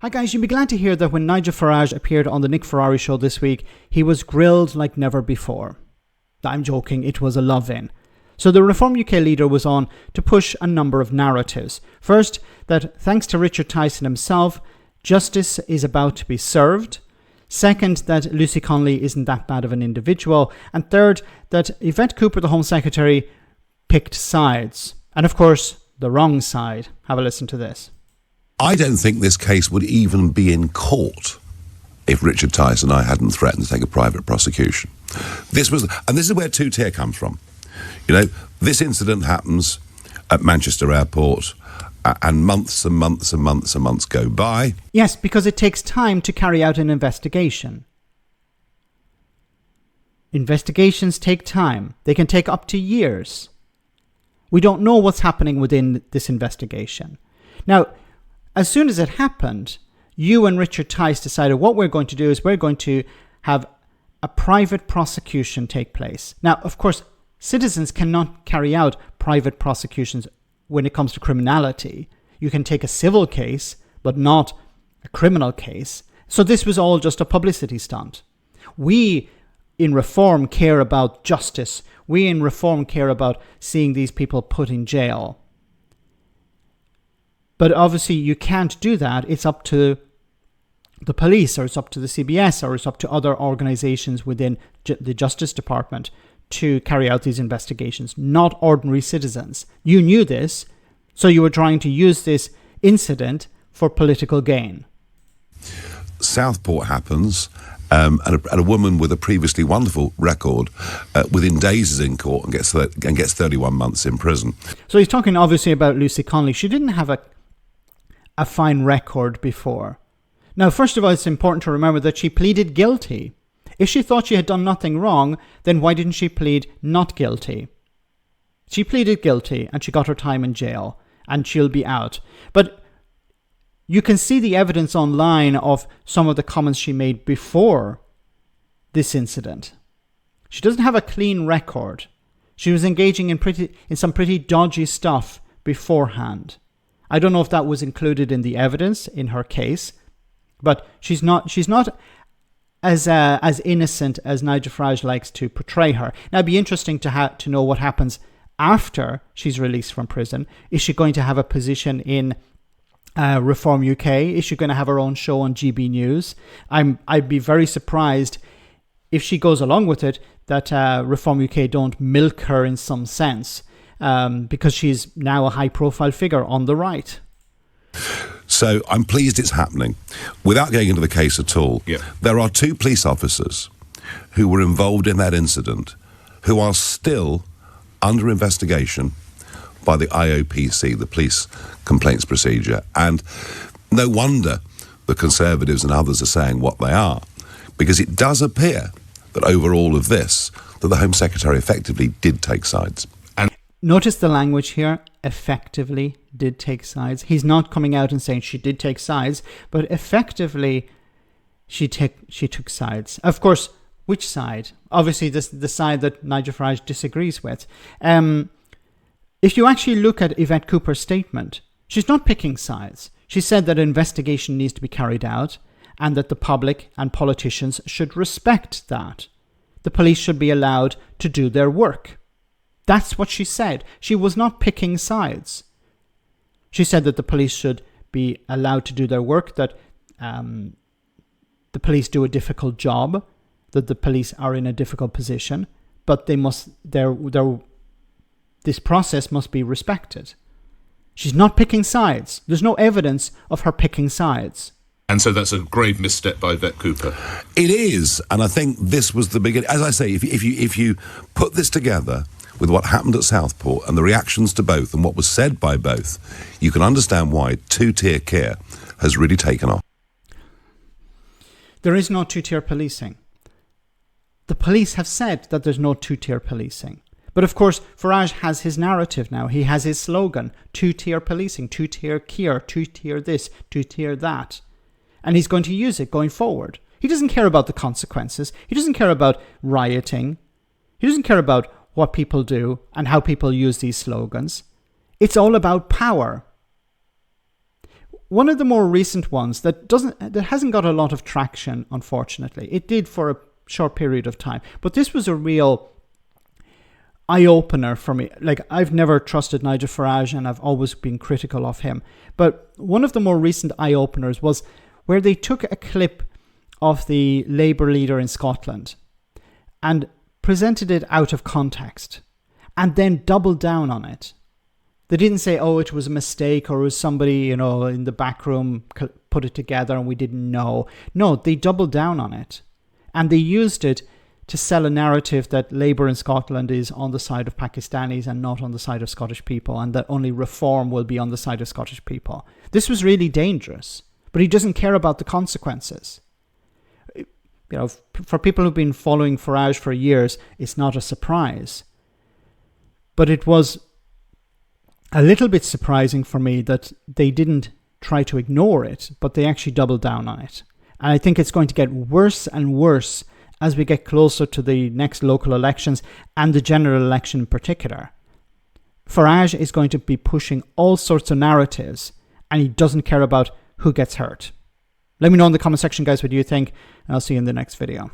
Hi guys, you'll be glad to hear that when Nigel Farage appeared on the Nick Ferrari show this week, he was grilled like never before. I'm joking, it was a love-in. So the Reform UK leader was on to push a number of narratives. First, that thanks to Richard Tice himself, justice is about to be served. Second, that Lucy Connolly isn't that bad of an individual. And third, that Yvette Cooper, the Home Secretary, picked sides. And of course, the wrong side. Have a listen to this. I don't think this case would even be in court if Richard Tice and I hadn't threatened to take a private prosecution. This is where two-tier comes from. You know, this incident happens at Manchester Airport, and months and months and months and months go by. Yes, because it takes time to carry out an investigation. Investigations take time. They can take up to years. We don't know what's happening within this investigation. Now, as soon as it happened, you and Richard Tice decided what we're going to do is we're going to have a private prosecution take place. Now, of course, citizens cannot carry out private prosecutions when it comes to criminality. You can take a civil case, but not a criminal case. So this was all just a publicity stunt. We in Reform care about justice. We in Reform care about seeing these people put in jail. But obviously you can't do that. It's up to the police, or it's up to the CBS, or it's up to other organizations within the Justice Department to carry out these investigations, not ordinary citizens. You knew this, so you were trying to use this incident for political gain. Southport happens, and a woman with a previously wonderful record within days is in court and gets 31 months in prison. So he's talking obviously about Lucy Connolly. She didn't have a fine record before. Now, first of all, it's important to remember that she pleaded guilty. If she thought she had done nothing wrong, then why didn't she plead not guilty? She pleaded guilty and she got her time in jail and she'll be out. But you can see the evidence online of some of the comments she made before this incident. She doesn't have a clean record. She was engaging in some pretty dodgy stuff beforehand. I don't know if that was included in the evidence in her case, but she's not as innocent as Nigel Farage likes to portray her. Now, it'd be interesting to know what happens after she's released from prison. Is she going to have a position in Reform UK? Is she going to have her own show on GB News? I'd be very surprised if she goes along with it that Reform UK don't milk her in some sense. Because she's now a high-profile figure on the right. So I'm pleased it's happening. Without going into the case at all, There are two police officers who were involved in that incident who are still under investigation by the IOPC, the Police Complaints Procedure. And no wonder the Conservatives and others are saying what they are, because it does appear that over all of this, that the Home Secretary effectively did take sides. Notice the language here, effectively did take sides. He's not coming out and saying she did take sides, but effectively she took sides. Of course, which side? Obviously, the side that Nigel Farage disagrees with. If you actually look at Yvette Cooper's statement, she's not picking sides. She said that an investigation needs to be carried out and that the public and politicians should respect that. The police should be allowed to do their work. That's what she said. She was not picking sides. She said that the police should be allowed to do their work, that the police do a difficult job, that the police are in a difficult position, but this process must be respected. She's not picking sides. There's no evidence of her picking sides. And so that's a grave misstep by Yvette Cooper. It is, and I think this was the beginning. As I say, if you put this together with what happened at Southport and the reactions to both and what was said by both, you can understand why two-tier care has really taken off. There is no two-tier policing. The police have said that there's no two-tier policing. But of course, Farage has his narrative now. He has his slogan, two-tier policing, two-tier care, two-tier this, two-tier that. And he's going to use it going forward. He doesn't care about the consequences. He doesn't care about rioting. He doesn't care about what people do and how people use these slogans. It's all about power. one of the more recent ones that hasn't got a lot of traction, unfortunately. It did for a short period of time, but this was a real eye-opener for me. Like, I've never trusted Nigel Farage and I've always been critical of him. But one of the more recent eye-openers was where they took a clip of the Labour leader in Scotland and presented it out of context and then doubled down on it. They didn't say, oh, it was a mistake or it was somebody, in the back room put it together and we didn't know. No, they doubled down on it. And they used it to sell a narrative that Labour in Scotland is on the side of Pakistanis and not on the side of Scottish people, and that only reform will be on the side of Scottish people. This was really dangerous, but he doesn't care about the consequences. For people who've been following Farage for years, it's not a surprise. But it was a little bit surprising for me that they didn't try to ignore it, but they actually doubled down on it. And I think it's going to get worse and worse as we get closer to the next local elections and the general election in particular. Farage is going to be pushing all sorts of narratives, and he doesn't care about who gets hurt. Let me know in the comment section, guys, what you think, and I'll see you in the next video.